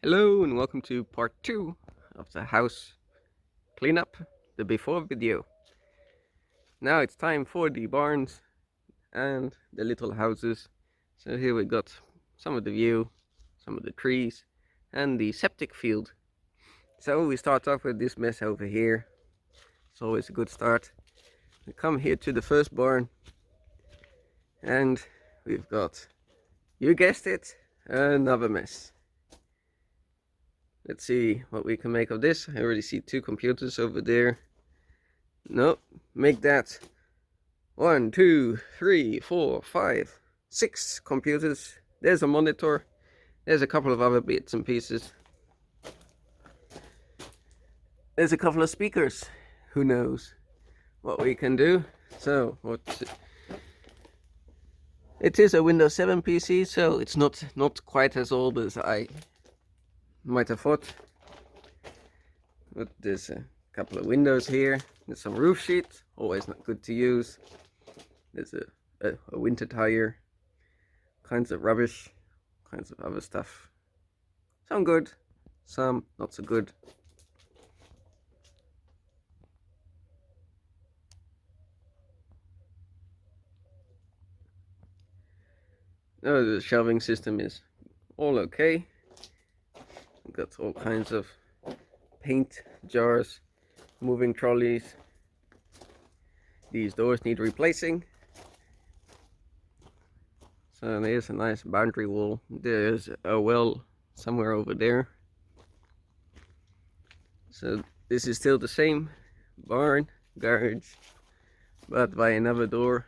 Hello and welcome to part 2 of the house cleanup, the before video. Now it's time for the barns and the little houses. So here we got some of the view, some of the trees and the septic field. So we start off with this mess over here. It's always a good start. We come here to the first barn and we've got, you guessed it, another mess. Let's see what we can make of this. I already see 2 computers over there. No, make that 1, 2, 3, 4, 5, 6 computers. There's a monitor. There's a couple of other bits and pieces. There's a couple of speakers. Who knows what we can do? So, it is a Windows 7 PC, so it's not quite as old as I might have thought. But there's a couple of windows here. There's some roof sheet, always not good to use. There's a winter tire, kinds of rubbish, kinds of other stuff. Some good, some not so good. Oh, the shelving system is all okay. We've got all kinds of paint jars, moving trolleys. These doors need replacing. So there's a nice boundary wall. There's a well somewhere over there. So this is still the same barn, garage, but by another door.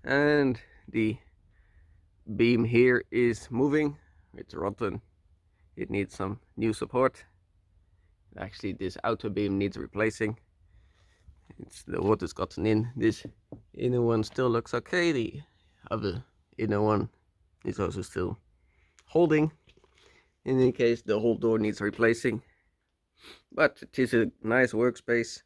And the beam here is moving. It's rotten. It needs some new support. Actually, this outer beam needs replacing. The water's gotten in. This inner one still looks okay. The other inner one is also still holding. In any case, the whole door needs replacing. But it is a nice workspace.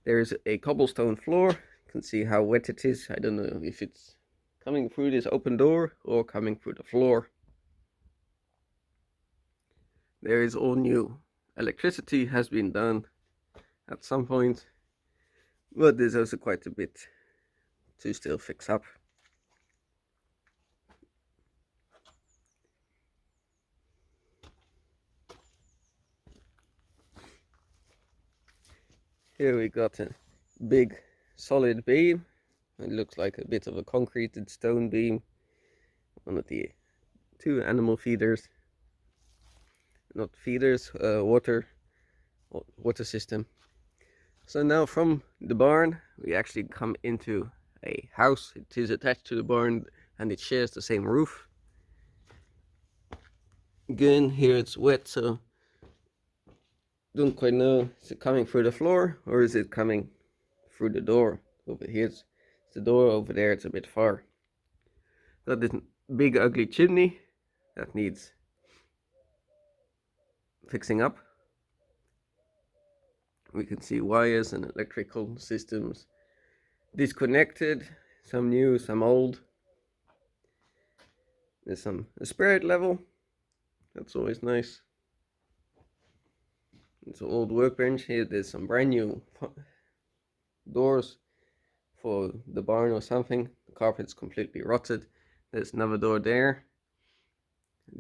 There's a cobblestone floor. You can see how wet it is. I don't know if it's coming through this open door or coming through the floor. There is all new. Electricity has been done at some point, but there's also quite a bit to still fix up. Here we got a big solid beam. It looks like a bit of a concreted stone beam. One of the 2 animal feeders. Not feeders, water system. So now from the barn we actually come into a house. It is attached to the barn and it shares the same roof. Again, here it's wet, so don't quite know, is it coming through the floor or is it coming through the door? Over here's the door, over there it's a bit far. Got this big ugly chimney that needs fixing up. We can see wires and electrical systems disconnected, some new, some old. There's a spirit level, that's always nice. It's an old workbench here. There's some brand new doors for the barn or something. The carpet's completely rotted. There's another door there.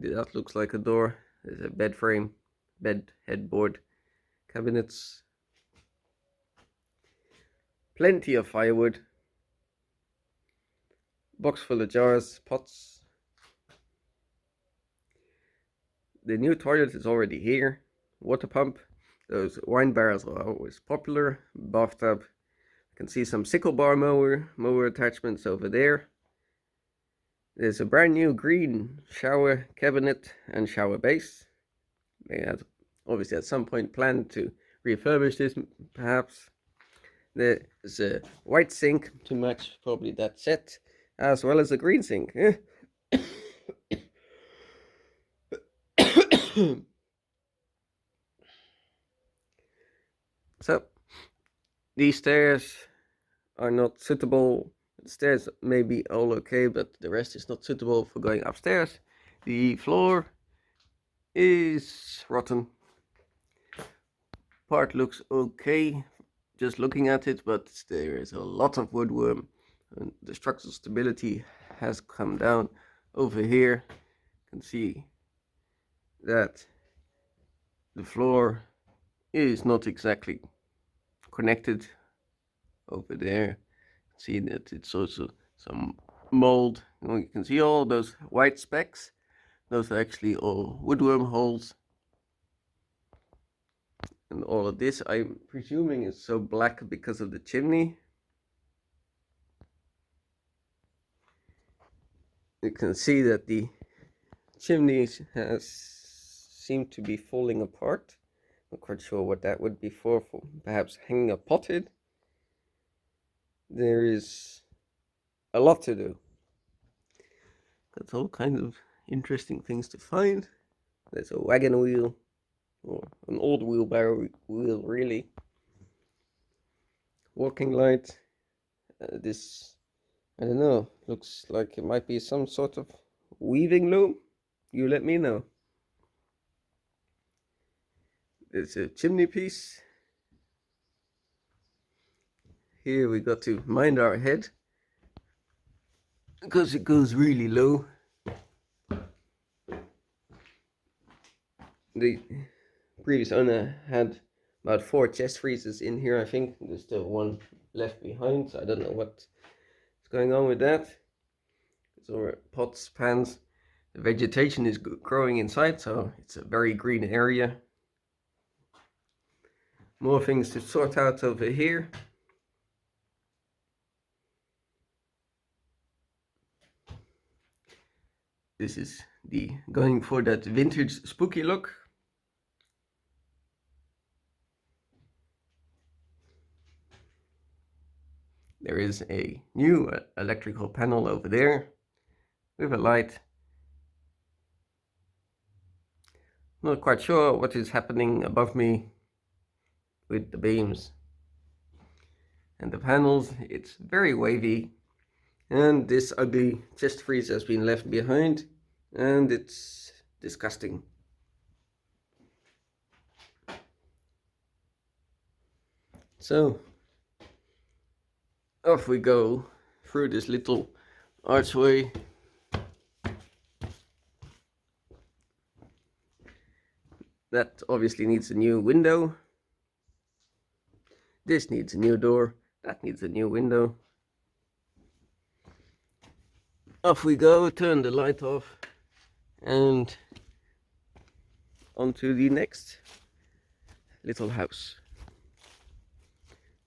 That looks like a door. There's a bed frame, bed headboard, cabinets. Plenty of firewood. Box full of jars, pots. The new toilet is already here. Water pump. Those wine barrels are always popular. Bathtub. You can see some sickle bar mower attachments over there. There's a brand new green shower cabinet and shower base. They had obviously at some point planned to refurbish this, perhaps. There's a white sink to match probably that set, as well as a green sink. So these stairs are not suitable. The stairs may be all okay, but the rest is not suitable for going upstairs. The floor is rotten. Part looks okay just looking at it, but there is a lot of woodworm and the structural stability has come down. Over here you can see that the floor is not exactly connected. Over there see that it's also some mold. You can see all those white specks. Those are actually all woodworm holes. And all of this, I'm presuming, is so black because of the chimney. You can see that the chimney has seemed to be falling apart. Not quite sure what that would be for perhaps hanging a potted. There is a lot to do. That's all kinds of interesting things to find. There's a wagon wheel, or an old wheelbarrow wheel really. Walking light. This, I don't know, looks like it might be some sort of weaving loom. You let me know. There's a chimney piece. Here we got to mind our head because it goes really low. The previous owner had about 4 chest freezers in here, I think. There's still one left behind, so I don't know what's going on with that. It's all pots, pans. The vegetation is growing inside, so it's a very green area. More things to sort out over here. This is the going for that vintage spooky look. There is a new electrical panel over there with a light. Not quite sure what is happening above me with the beams and the panels. It's very wavy, and this ugly chest freeze has been left behind, and it's disgusting. So off we go through this little archway. That obviously needs a new window. This needs a new door. That needs a new window. Off we go, turn the light off, and on to the next little house.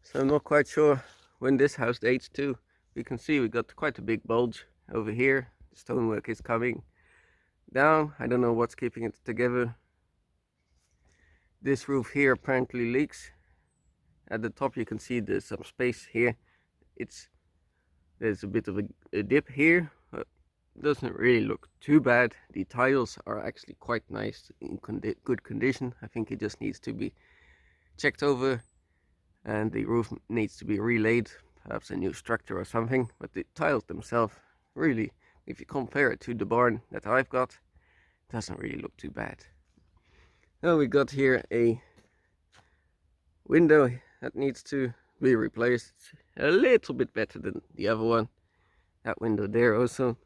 So I'm not quite sure when this house dates to. You can see we got quite a big bulge over here. The stonework is coming down. I don't know what's keeping it together. This roof here apparently leaks. At the top you can see there's some space here. There's a bit of a dip here. Doesn't really look too bad. The tiles are actually quite nice, in good condition. I think it just needs to be checked over, and the roof needs to be relaid, perhaps a new structure or something. But the tiles themselves, really, if you compare it to the barn that I've got, doesn't really look too bad. Now we got here a window that needs to be replaced. A little bit better than the other one. That window there also.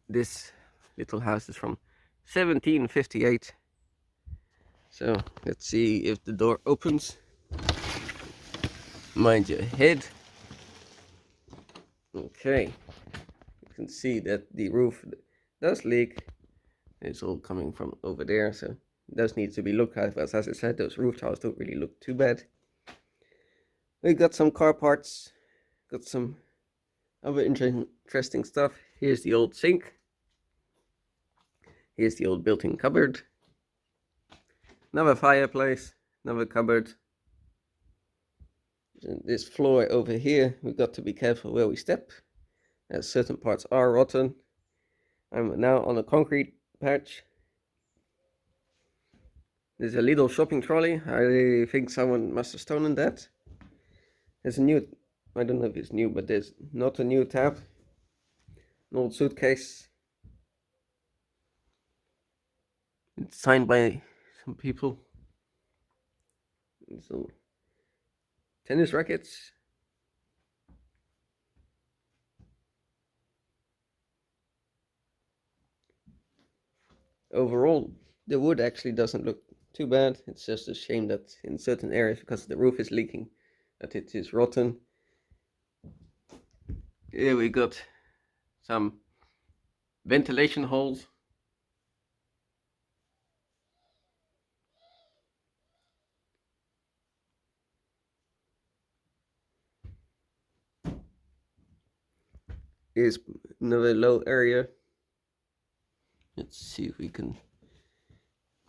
This little house is from 1758. So let's see if the door opens. Mind your head. Okay, you can see that the roof does leak. It's all coming from over there, so it does need to be looked at. But as I said, those roof tiles don't really look too bad. We got some car parts, got some other interesting stuff. Here's the old sink. Here's the old built-in cupboard. Another fireplace, another cupboard. And this floor over here, we've got to be careful where we step, as certain parts are rotten. I'm now on a concrete patch. There's a little shopping trolley. I think someone must have stolen that. There's a new, I don't know if it's new, but there's not a new tab. An old suitcase. It's signed by some people. So, tennis rackets. Overall, the wood actually doesn't look too bad. It's just a shame that in certain areas, because the roof is leaking, that it is rotten. Here we got some ventilation holes. Here's another low area. Let's see if we can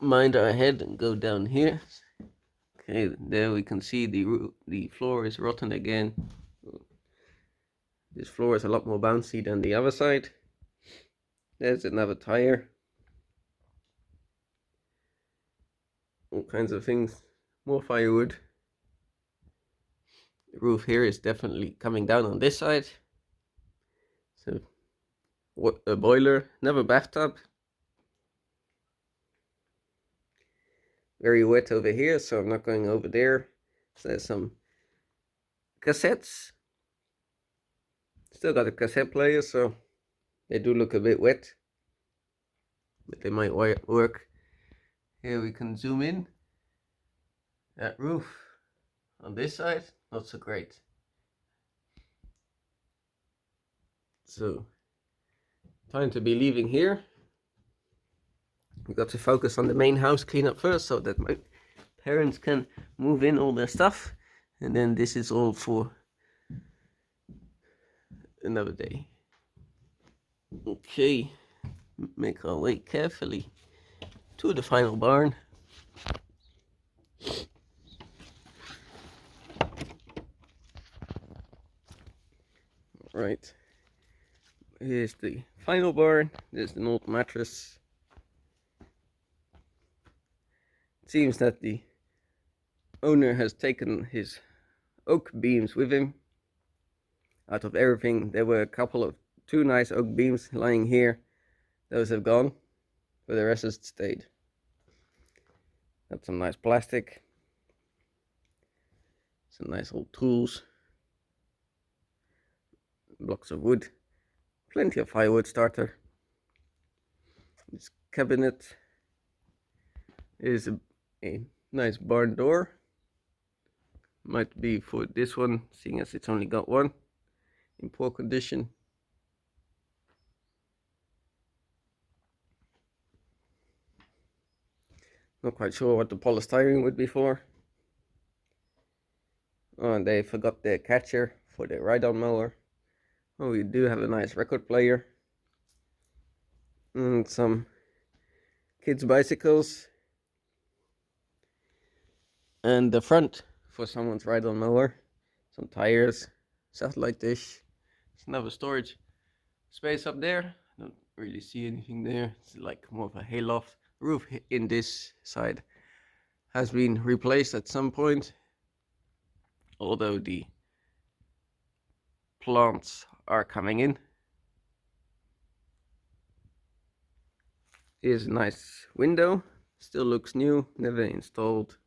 mind our head and go down here. Okay, there we can see the floor is rotten again. This floor is a lot more bouncy than the other side. There's another tire. All kinds of things. More firewood. The roof here is definitely coming down on this side. So, what a boiler, another bathtub. Very wet over here, so I'm not going over there. So there's some cassettes. Still got a cassette player, so they do look a bit wet, but they might work. Here we can zoom in. That roof on this side, not so great. So, time to be leaving here. We got to focus on the main house cleanup first, so that my parents can move in all their stuff, and then this is all for another day. Okay, make our way carefully to the final barn. Right, here's the final barn. There's an old mattress. It seems that the owner has taken his oak beams with him. Out of everything, there were two nice oak beams lying here. Those have gone, but the rest has stayed. Got some nice plastic. Some nice old tools. Blocks of wood. Plenty of firewood starter. This cabinet is a nice barn door. Might be for this one, seeing as it's only got one. In poor condition. Not quite sure what the polystyrene would be for. Oh, and they forgot their catcher for the ride-on mower. Oh, we do have a nice record player. And some kids' bicycles. And the front for someone's ride-on mower. Some tires, satellite dish. There's another storage space up there. Don't really see anything there. It's like more of a hayloft. Roof in this side has been replaced at some point, although the plants are coming in. Here's a nice window. Still looks new, never installed.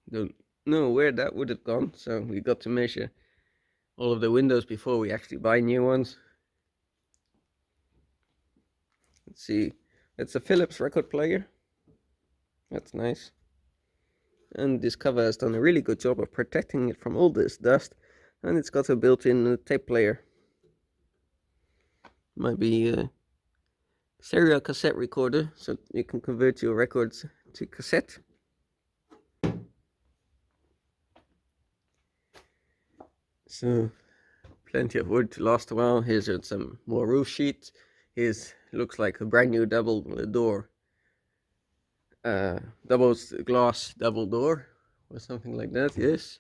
Don't know where that would have gone, so we got to measure all of the windows before we actually buy new ones. Let's see, it's a Philips record player. That's nice. And this cover has done a really good job of protecting it from all this dust, and it's got a built-in tape player. Might be a serial cassette recorder, so you can convert your records to cassette. So, plenty of wood to last a while. Here's some more roof sheet. Here's looks like a brand new double door, double glass double door, or something like that. Yes,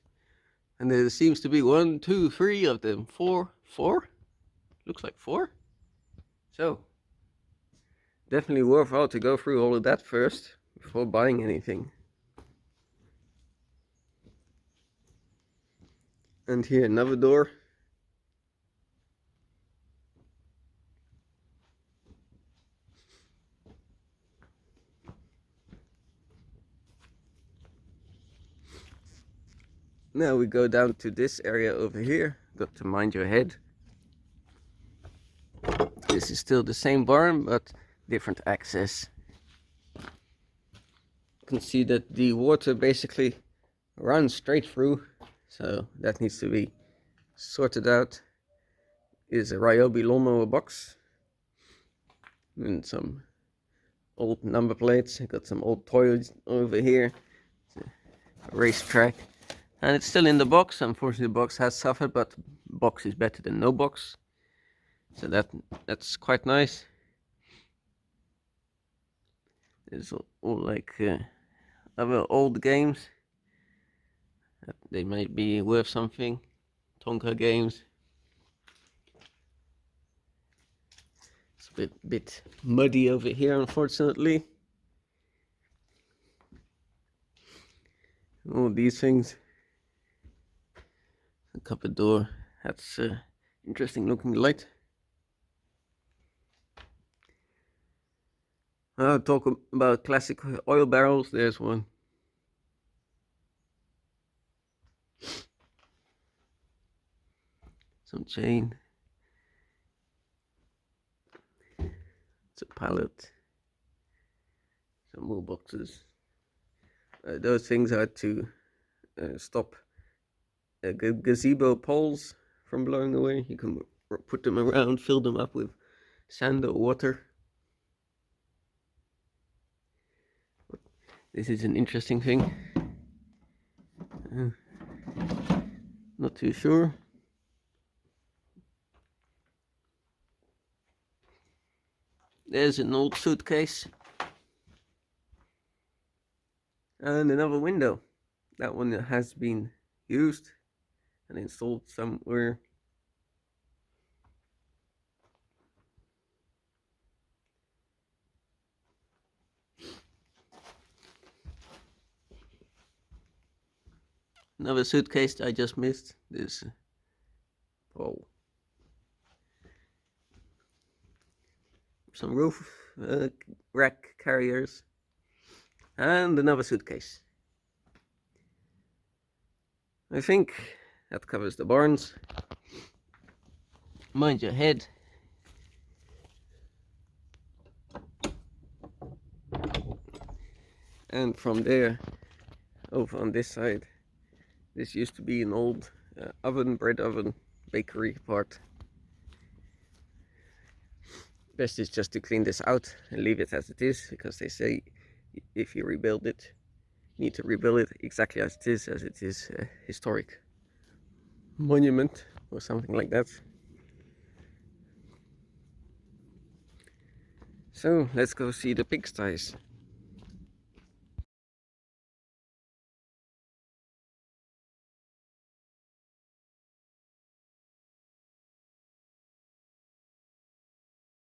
and there seems to be 1, 2, 3 of them. Four. Looks like 4. So, definitely worthwhile to go through all of that first before buying anything. And here another door. Now we go down to this area over here. Got to mind your head. This is still the same barn, but different access. You can see that the water basically runs straight through, so that needs to be sorted out. Is a Ryobi lawnmower box and some old number plates. I got some old toys over here. It's a racetrack, and it's still in the box. Unfortunately, the box has suffered, but box is better than no box, so that's quite nice. There's all like other old games that they might be worth something. Tonka games. It's a bit muddy over here, unfortunately. All these things. A cupboard door. That's interesting looking light. I'll talk about classic oil barrels. There's one. Some chain. It's a pallet. Some more boxes. Those things are to stop gazebo poles from blowing away. You can put them around, fill them up with sand or water. This is an interesting thing. Not too sure. There's an old suitcase. And another window. That one has been used and installed somewhere. Another suitcase I just missed. This pole. Some roof rack carriers. And another suitcase. I think that covers the barns. Mind your head. And from there, over on this side, this used to be an old bread oven, bakery part. Best is just to clean this out and leave it as it is, because they say if you rebuild it, you need to rebuild it exactly as it is a historic monument or something like that. So let's go see the pigsties.